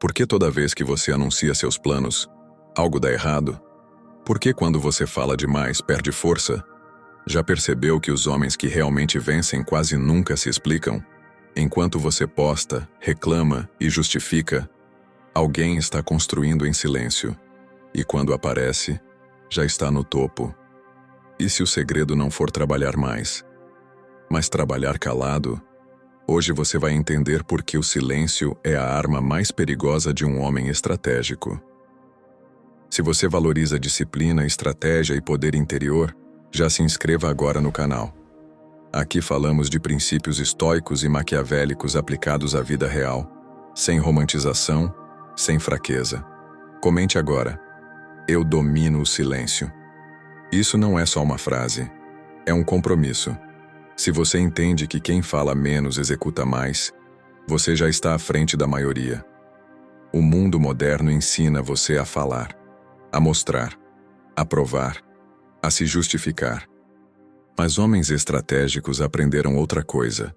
Por que toda vez que você anuncia seus planos, algo dá errado? Por que quando você fala demais perde força? Já percebeu que os homens que realmente vencem quase nunca se explicam? Enquanto você posta, reclama e justifica, alguém está construindo em silêncio. E quando aparece, já está no topo. E se o segredo não for trabalhar mais, mas trabalhar calado? Hoje você vai entender por que o silêncio é a arma mais perigosa de um homem estratégico. Se você valoriza disciplina, estratégia e poder interior, já se inscreva agora no canal. Aqui falamos de princípios estoicos e maquiavélicos aplicados à vida real, sem romantização, sem fraqueza. Comente agora: eu domino o silêncio. Isso não é só uma frase, é um compromisso. Se você entende que quem fala menos executa mais, você já está à frente da maioria. O mundo moderno ensina você a falar, a mostrar, a provar, a se justificar. Mas homens estratégicos aprenderam outra coisa.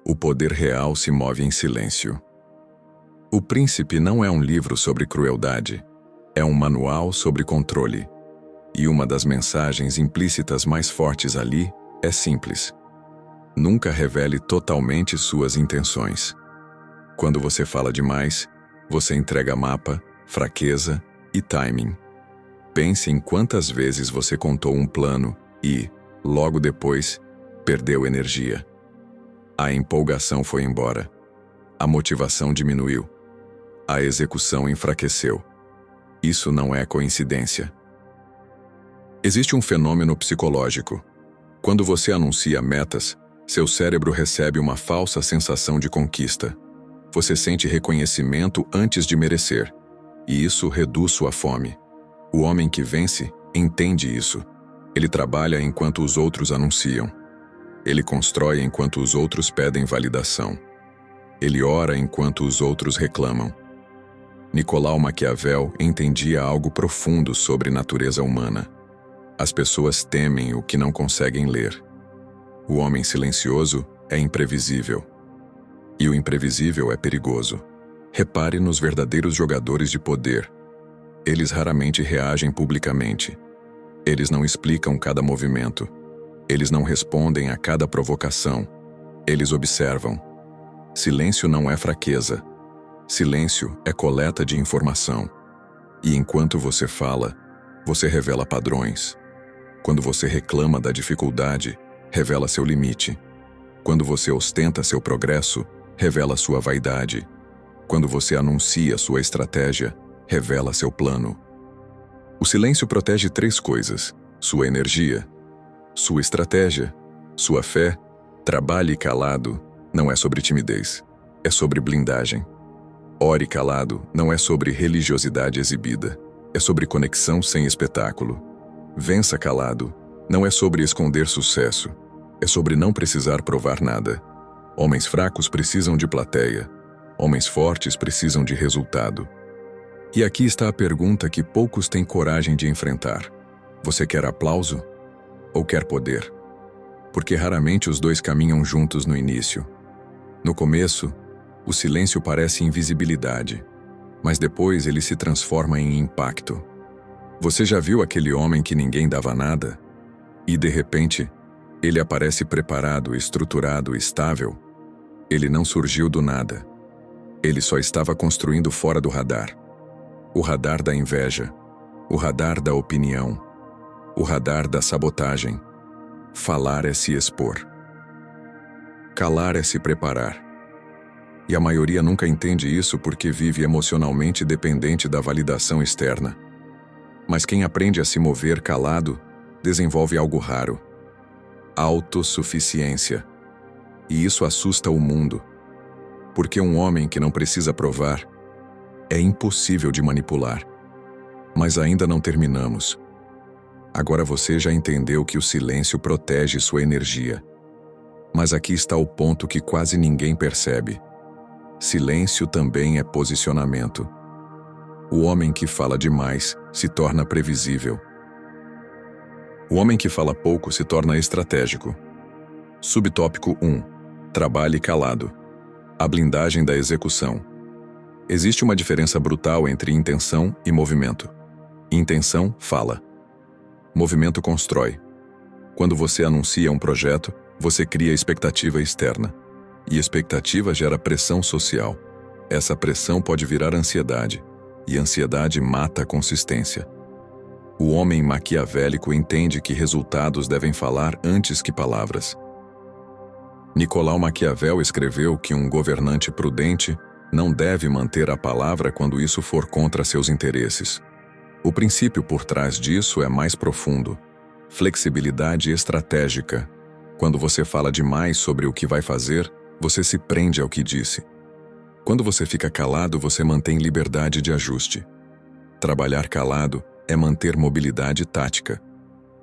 O poder real se move em silêncio. O Príncipe não é um livro sobre crueldade, é um manual sobre controle. E uma das mensagens implícitas mais fortes ali é simples: nunca revele totalmente suas intenções. Quando você fala demais, você entrega mapa, fraqueza e timing. Pense em quantas vezes você contou um plano e, logo depois, perdeu energia. A empolgação foi embora. A motivação diminuiu. A execução enfraqueceu. Isso não é coincidência. Existe um fenômeno psicológico. Quando você anuncia metas, seu cérebro recebe uma falsa sensação de conquista. Você sente reconhecimento antes de merecer, e isso reduz sua fome. O homem que vence entende isso. Ele trabalha enquanto os outros anunciam. Ele constrói enquanto os outros pedem validação. Ele ora enquanto os outros reclamam. Nicolau Maquiavel entendia algo profundo sobre natureza humana. As pessoas temem o que não conseguem ler. O homem silencioso é imprevisível. E o imprevisível é perigoso. Repare nos verdadeiros jogadores de poder. Eles raramente reagem publicamente. Eles não explicam cada movimento. Eles não respondem a cada provocação. Eles observam. Silêncio não é fraqueza. Silêncio é coleta de informação. E enquanto você fala, você revela padrões. Quando você reclama da dificuldade, revela seu limite. Quando você ostenta seu progresso, revela sua vaidade. Quando você anuncia sua estratégia, revela seu plano. O silêncio protege 3 coisas: sua energia, sua estratégia, sua fé. Trabalhe calado não é sobre timidez, é sobre blindagem. Ore calado não é sobre religiosidade exibida, é sobre conexão sem espetáculo. Vença calado não é sobre esconder sucesso, é sobre não precisar provar nada. Homens fracos precisam de plateia, homens fortes precisam de resultado. E aqui está a pergunta que poucos têm coragem de enfrentar: você quer aplauso ou quer poder? Porque raramente os dois caminham juntos no início. No começo, o silêncio parece invisibilidade, mas depois ele se transforma em impacto. Você já viu aquele homem que ninguém dava nada? E de repente, ele aparece preparado, estruturado, estável. Ele não surgiu do nada. Ele só estava construindo fora do radar. O radar da inveja, o radar da opinião, o radar da sabotagem. Falar é se expor. Calar é se preparar. E a maioria nunca entende isso porque vive emocionalmente dependente da validação externa. Mas quem aprende a se mover calado, desenvolve algo raro: autossuficiência. E isso assusta o mundo. Porque um homem que não precisa provar é impossível de manipular. Mas ainda não terminamos. Agora você já entendeu que o silêncio protege sua energia. Mas aqui está o ponto que quase ninguém percebe. Silêncio também é posicionamento. O homem que fala demais se torna previsível. O homem que fala pouco se torna estratégico. Subtópico 1. Trabalhe calado. A blindagem da execução. Existe uma diferença brutal entre intenção e movimento. Intenção fala. Movimento constrói. Quando você anuncia um projeto, você cria expectativa externa. E expectativa gera pressão social. Essa pressão pode virar ansiedade, e ansiedade mata a consistência. O homem maquiavélico entende que resultados devem falar antes que palavras. Nicolau Maquiavel escreveu que um governante prudente não deve manter a palavra quando isso for contra seus interesses. O princípio por trás disso é mais profundo. Flexibilidade estratégica. Quando você fala demais sobre o que vai fazer, você se prende ao que disse. Quando você fica calado, você mantém liberdade de ajuste. Trabalhar calado é manter mobilidade tática.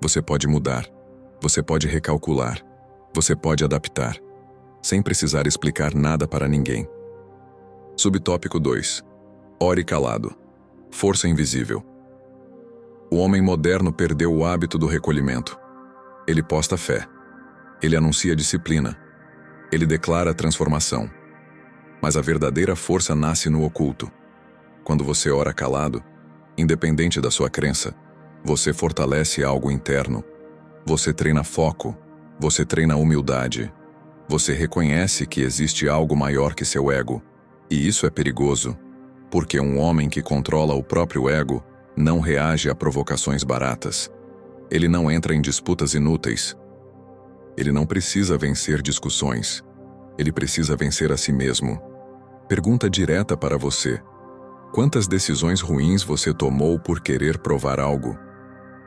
Você pode mudar, você pode recalcular, você pode adaptar, sem precisar explicar nada para ninguém. Subtópico 2. Ore calado. Força invisível. O homem moderno perdeu o hábito do recolhimento. Ele posta fé. Ele anuncia disciplina. Ele declara transformação. Mas a verdadeira força nasce no oculto. Quando você ora calado, independente da sua crença, você fortalece algo interno. Você treina foco. Você treina humildade. Você reconhece que existe algo maior que seu ego. E isso é perigoso, porque um homem que controla o próprio ego não reage a provocações baratas. Ele não entra em disputas inúteis. Ele não precisa vencer discussões. Ele precisa vencer a si mesmo. Pergunta direta para você. Quantas decisões ruins você tomou por querer provar algo?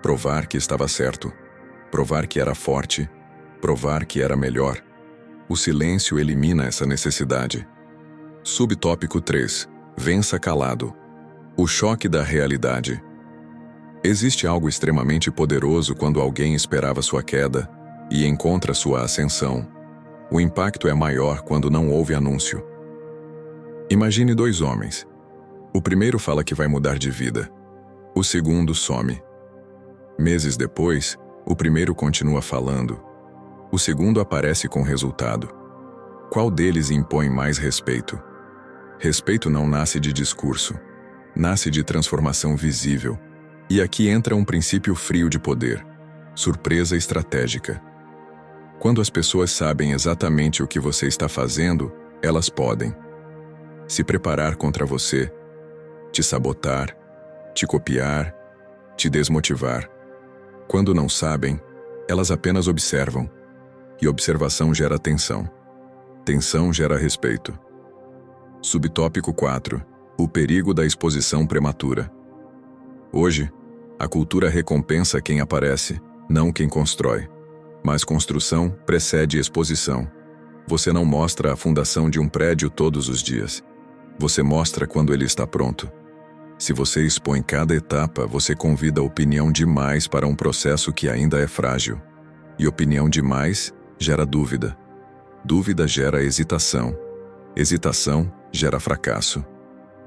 Provar que estava certo. Provar que era forte. Provar que era melhor. O silêncio elimina essa necessidade. Subtópico 3. Vença calado. O choque da realidade. Existe algo extremamente poderoso quando alguém esperava sua queda e encontra sua ascensão. O impacto é maior quando não houve anúncio. Imagine dois homens. O primeiro fala que vai mudar de vida. O segundo some. Meses depois, o primeiro continua falando. O segundo aparece com resultado. Qual deles impõe mais respeito? Respeito não nasce de discurso. Nasce de transformação visível. E aqui entra um princípio frio de poder. Surpresa estratégica. Quando as pessoas sabem exatamente o que você está fazendo, elas podem se preparar contra você, te sabotar, te copiar, te desmotivar. Quando não sabem, elas apenas observam. E observação gera tensão. Tensão gera respeito. Subtópico 4. O perigo da exposição prematura. Hoje, a cultura recompensa quem aparece, não quem constrói. Mas construção precede exposição. Você não mostra a fundação de um prédio todos os dias. Você mostra quando ele está pronto. Se você expõe cada etapa, você convida opinião demais para um processo que ainda é frágil. E opinião demais gera dúvida. Dúvida gera hesitação. Hesitação gera fracasso.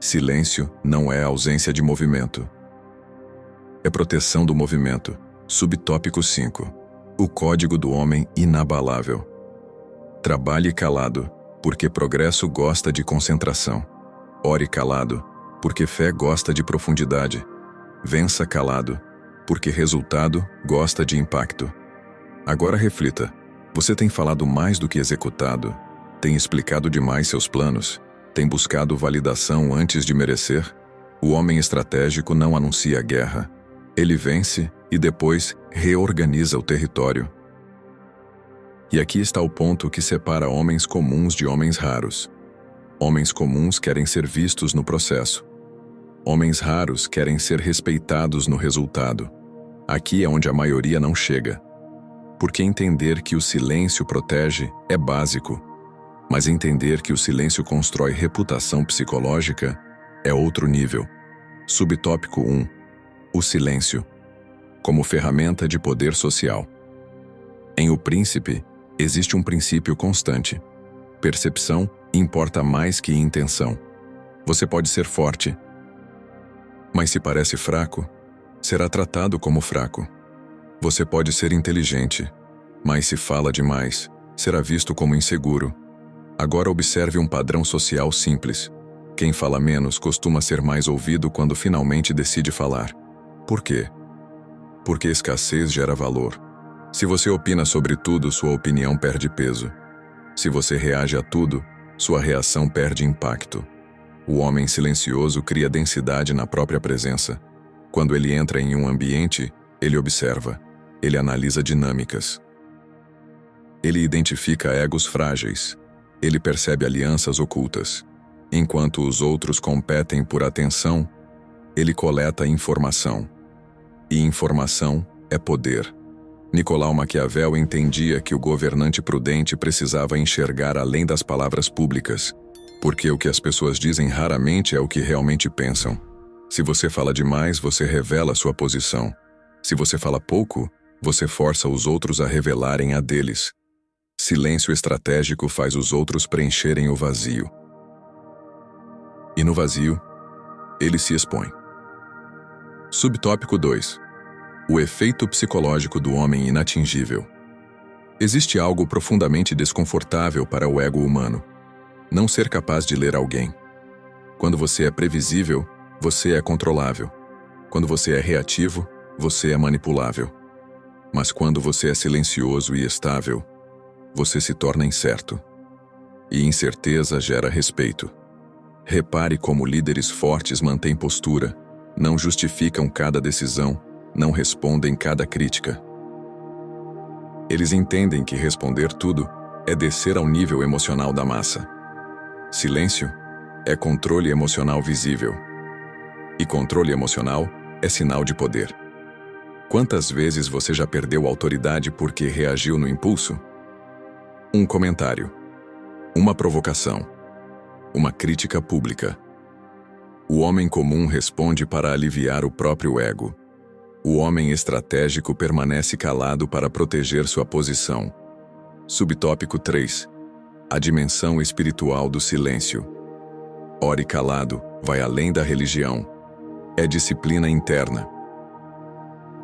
Silêncio não é ausência de movimento. É proteção do movimento. Subtópico 5. O código do homem inabalável. Trabalhe calado, porque progresso gosta de concentração. Ore calado, porque fé gosta de profundidade. Vença calado, porque resultado gosta de impacto. Agora reflita. Você tem falado mais do que executado? Tem explicado demais seus planos? Tem buscado validação antes de merecer? O homem estratégico não anuncia guerra. Ele vence e depois reorganiza o território. E aqui está o ponto que separa homens comuns de homens raros. Homens comuns querem ser vistos no processo. Homens raros querem ser respeitados no resultado. Aqui é onde a maioria não chega. Porque entender que o silêncio protege é básico. Mas entender que o silêncio constrói reputação psicológica é outro nível. Subtópico 1. O silêncio. Como ferramenta de poder social. Em O Príncipe, existe um princípio constante. Percepção importa mais que intenção. Você pode ser forte, mas se parece fraco, será tratado como fraco. Você pode ser inteligente, mas se fala demais, será visto como inseguro. Agora observe um padrão social simples. Quem fala menos costuma ser mais ouvido quando finalmente decide falar. Por quê? Porque escassez gera valor. Se você opina sobre tudo, sua opinião perde peso. Se você reage a tudo, sua reação perde impacto. O homem silencioso cria densidade na própria presença. Quando ele entra em um ambiente, ele observa, ele analisa dinâmicas. Ele identifica egos frágeis. Ele percebe alianças ocultas. Enquanto os outros competem por atenção, ele coleta informação. E informação é poder. Nicolau Maquiavel entendia que o governante prudente precisava enxergar além das palavras públicas, porque o que as pessoas dizem raramente é o que realmente pensam. Se você fala demais, você revela sua posição. Se você fala pouco, você força os outros a revelarem a deles. Silêncio estratégico faz os outros preencherem o vazio. E no vazio, ele se expõe. Subtópico 2. O efeito psicológico do homem inatingível. Existe algo profundamente desconfortável para o ego humano. Não ser capaz de ler alguém. Quando você é previsível, você é controlável. Quando você é reativo, você é manipulável. Mas quando você é silencioso e estável, você se torna incerto. E incerteza gera respeito. Repare como líderes fortes mantêm postura, não justificam cada decisão, não respondem cada crítica. Eles entendem que responder tudo é descer ao nível emocional da massa. Silêncio é controle emocional visível. E controle emocional é sinal de poder. Quantas vezes você já perdeu autoridade porque reagiu no impulso? Um comentário. Uma provocação. Uma crítica pública. O homem comum responde para aliviar o próprio ego. O homem estratégico permanece calado para proteger sua posição. Subtópico 3. A dimensão espiritual do silêncio. Ore calado, vai além da religião. É disciplina interna.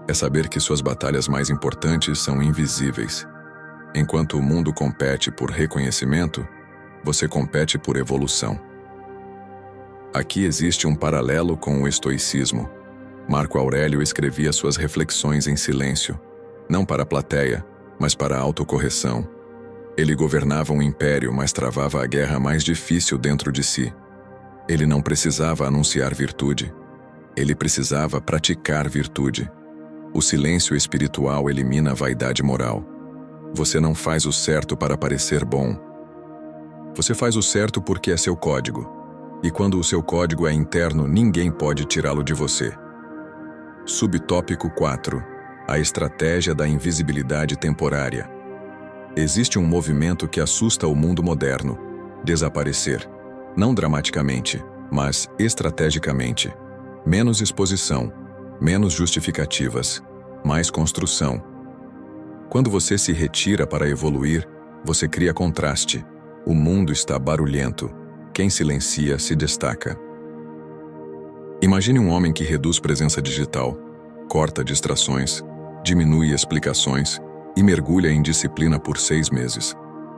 É saber que suas batalhas mais importantes são invisíveis. Enquanto o mundo compete por reconhecimento, você compete por evolução. Aqui existe um paralelo com o estoicismo. Marco Aurélio escrevia suas reflexões em silêncio, não para a plateia, mas para a autocorreção. Ele governava um império, mas travava a guerra mais difícil dentro de si. Ele não precisava anunciar virtude. Ele precisava praticar virtude. O silêncio espiritual elimina a vaidade moral. Você não faz o certo para parecer bom. Você faz o certo porque é seu código. E quando o seu código é interno, ninguém pode tirá-lo de você. Subtópico 4. A estratégia da invisibilidade temporária. Existe um movimento que assusta o mundo moderno. Desaparecer. Não dramaticamente, mas estrategicamente. Menos exposição, menos justificativas, mais construção. Quando você se retira para evoluir, você cria contraste. O mundo está barulhento. Quem silencia se destaca. Imagine um homem que reduz presença digital, corta distrações, diminui explicações e mergulha em disciplina por 6 meses.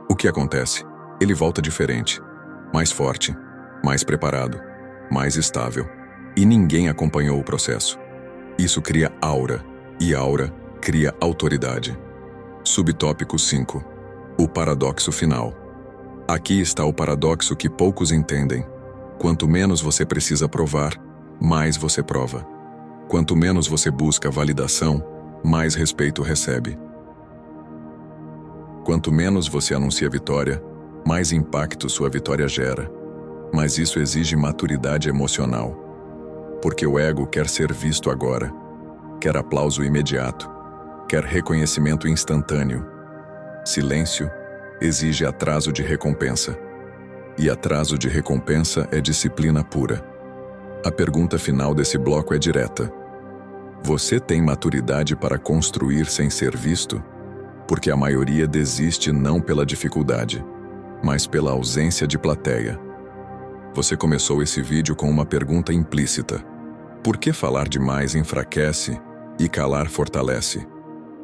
O que acontece? Ele volta diferente, mais forte, mais preparado, mais estável. E ninguém acompanhou o processo. Isso cria aura, e aura cria autoridade. Subtópico 5. O paradoxo final. Aqui está o paradoxo que poucos entendem. Quanto menos você precisa provar, mais você prova. Quanto menos você busca validação, mais respeito recebe. Quanto menos você anuncia vitória, mais impacto sua vitória gera. Mas isso exige maturidade emocional. Porque o ego quer ser visto agora, quer aplauso imediato, quer reconhecimento instantâneo. Silêncio exige atraso de recompensa. E atraso de recompensa é disciplina pura. A pergunta final desse bloco é direta. Você tem maturidade para construir sem ser visto? Porque a maioria desiste não pela dificuldade, mas pela ausência de plateia. Você começou esse vídeo com uma pergunta implícita. Por que falar demais enfraquece e calar fortalece?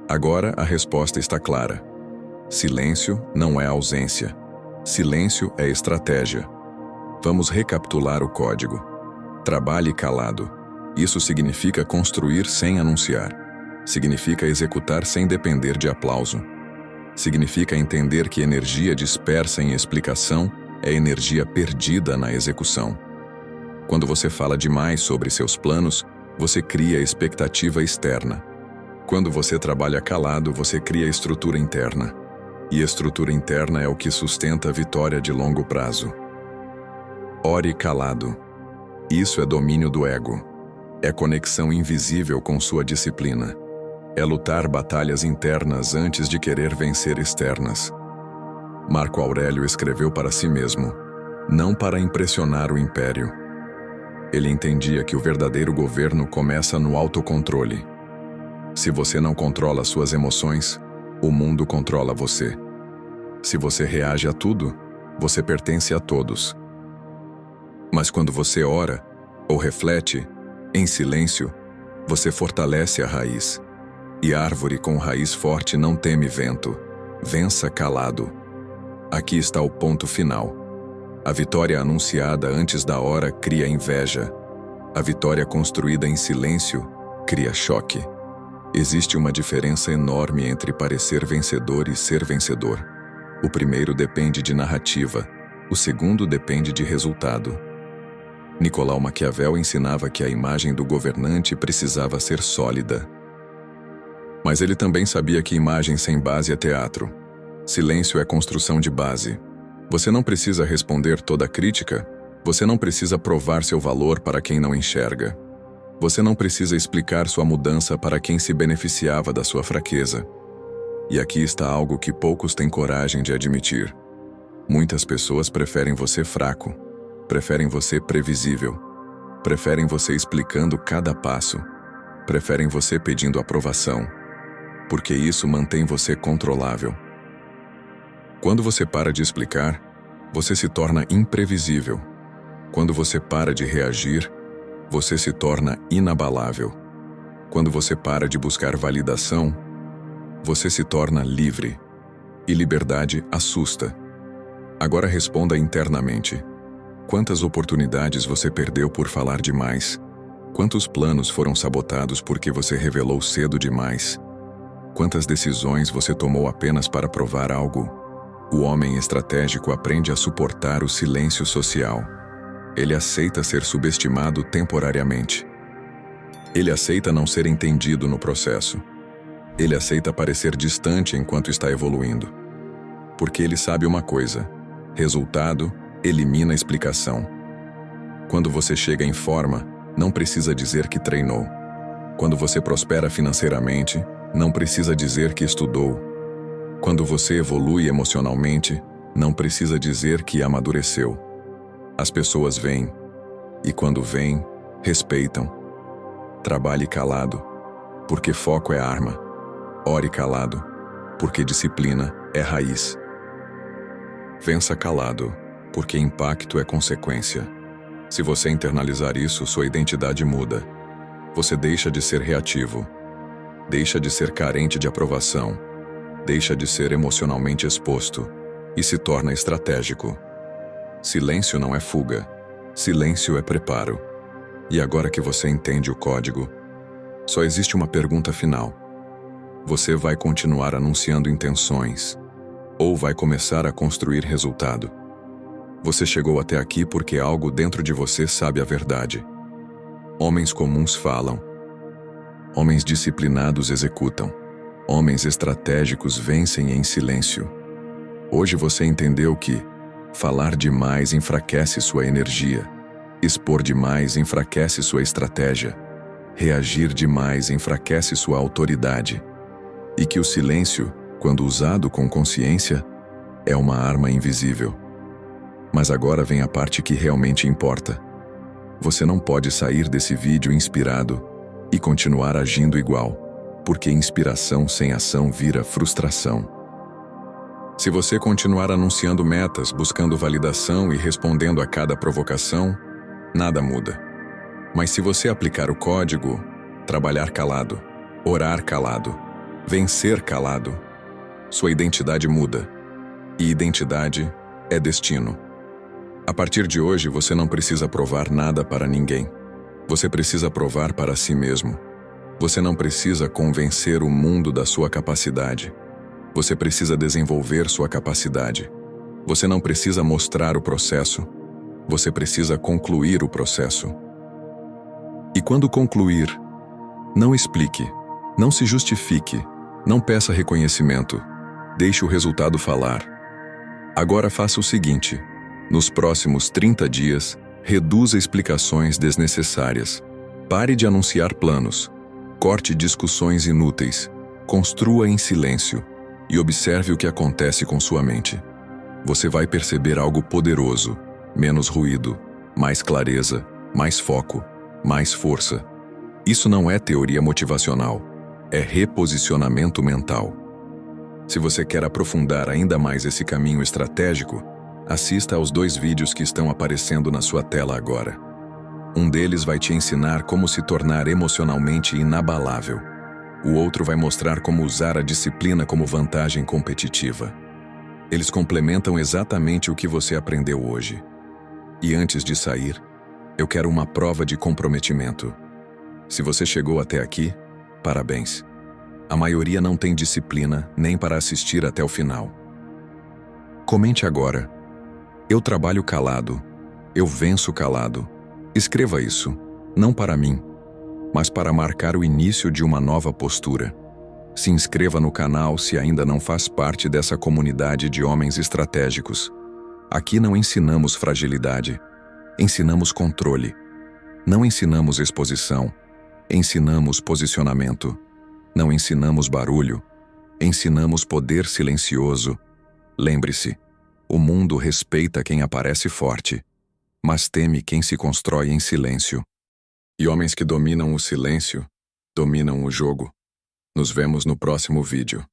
Agora a resposta está clara. Silêncio não é ausência. Silêncio é estratégia. Vamos recapitular o código. Trabalhe calado. Isso significa construir sem anunciar. Significa executar sem depender de aplauso. Significa entender que energia dispersa em explicação é energia perdida na execução. Quando você fala demais sobre seus planos, você cria expectativa externa. Quando você trabalha calado, você cria estrutura interna. E estrutura interna é o que sustenta a vitória de longo prazo. Ore calado. Isso é domínio do ego. É conexão invisível com sua disciplina. É lutar batalhas internas antes de querer vencer externas. Marco Aurélio escreveu para si mesmo, não para impressionar o império. Ele entendia que o verdadeiro governo começa no autocontrole. Se você não controla suas emoções, o mundo controla você. Se você reage a tudo, você pertence a todos. Mas quando você ora, ou reflete, em silêncio, você fortalece a raiz. E árvore com raiz forte não teme vento. Vença calado. Aqui está o ponto final. A vitória anunciada antes da hora cria inveja. A vitória construída em silêncio cria choque. Existe uma diferença enorme entre parecer vencedor e ser vencedor. O primeiro depende de narrativa, o segundo depende de resultado. Nicolau Maquiavel ensinava que a imagem do governante precisava ser sólida. Mas ele também sabia que imagem sem base é teatro. Silêncio é construção de base. Você não precisa responder toda crítica, você não precisa provar seu valor para quem não enxerga. Você não precisa explicar sua mudança para quem se beneficiava da sua fraqueza. E aqui está algo que poucos têm coragem de admitir. Muitas pessoas preferem você fraco, preferem você previsível, preferem você explicando cada passo, preferem você pedindo aprovação, porque isso mantém você controlável. Quando você para de explicar, você se torna imprevisível. Quando você para de reagir, você se torna inabalável. Quando você para de buscar validação, você se torna livre. E liberdade assusta. Agora responda internamente. Quantas oportunidades você perdeu por falar demais? Quantos planos foram sabotados porque você revelou cedo demais? Quantas decisões você tomou apenas para provar algo? O homem estratégico aprende a suportar o silêncio social. Ele aceita ser subestimado temporariamente. Ele aceita não ser entendido no processo. Ele aceita parecer distante enquanto está evoluindo. Porque ele sabe uma coisa: resultado elimina explicação. Quando você chega em forma, não precisa dizer que treinou. Quando você prospera financeiramente, não precisa dizer que estudou. Quando você evolui emocionalmente, não precisa dizer que amadureceu. As pessoas veem, e quando veem, respeitam. Trabalhe calado, porque foco é arma. Ore calado, porque disciplina é raiz. Vença calado, porque impacto é consequência. Se você internalizar isso, sua identidade muda. Você deixa de ser reativo, deixa de ser carente de aprovação, deixa de ser emocionalmente exposto e se torna estratégico. Silêncio não é fuga, silêncio é preparo. E agora que você entende o código, só existe uma pergunta final. Você vai continuar anunciando intenções ou vai começar a construir resultado? Você chegou até aqui porque algo dentro de você sabe a verdade. Homens comuns falam. Homens disciplinados executam. Homens estratégicos vencem em silêncio. Hoje você entendeu que falar demais enfraquece sua energia. Expor demais enfraquece sua estratégia. Reagir demais enfraquece sua autoridade. E que o silêncio, quando usado com consciência, é uma arma invisível. Mas agora vem a parte que realmente importa. Você não pode sair desse vídeo inspirado e continuar agindo igual, porque inspiração sem ação vira frustração. Se você continuar anunciando metas, buscando validação e respondendo a cada provocação, nada muda. Mas se você aplicar o código, trabalhar calado, orar calado, vencer calado, sua identidade muda. E identidade é destino. A partir de hoje, você não precisa provar nada para ninguém. Você precisa provar para si mesmo. Você não precisa convencer o mundo da sua capacidade. Você precisa desenvolver sua capacidade. Você não precisa mostrar o processo. Você precisa concluir o processo. E quando concluir, não explique, não se justifique, não peça reconhecimento. Deixe o resultado falar. Agora faça o seguinte: nos próximos 30 dias, reduza explicações desnecessárias. Pare de anunciar planos. Corte discussões inúteis. Construa em silêncio e observe o que acontece com sua mente. Você vai perceber algo poderoso: menos ruído, mais clareza, mais foco, mais força. Isso não é teoria motivacional, é reposicionamento mental. Se você quer aprofundar ainda mais esse caminho estratégico, assista aos 2 vídeos que estão aparecendo na sua tela agora. Um deles vai te ensinar como se tornar emocionalmente inabalável. O outro vai mostrar como usar a disciplina como vantagem competitiva. Eles complementam exatamente o que você aprendeu hoje. E antes de sair, eu quero uma prova de comprometimento. Se você chegou até aqui, parabéns. A maioria não tem disciplina nem para assistir até o final. Comente agora: eu trabalho calado, eu venço calado. Escreva isso, não para mim, mas para marcar o início de uma nova postura. Se inscreva no canal se ainda não faz parte dessa comunidade de homens estratégicos. Aqui não ensinamos fragilidade, ensinamos controle. Não ensinamos exposição, ensinamos posicionamento. Não ensinamos barulho, ensinamos poder silencioso. Lembre-se, o mundo respeita quem aparece forte, mas teme quem se constrói em silêncio. E homens que dominam o silêncio, dominam o jogo. Nos vemos no próximo vídeo.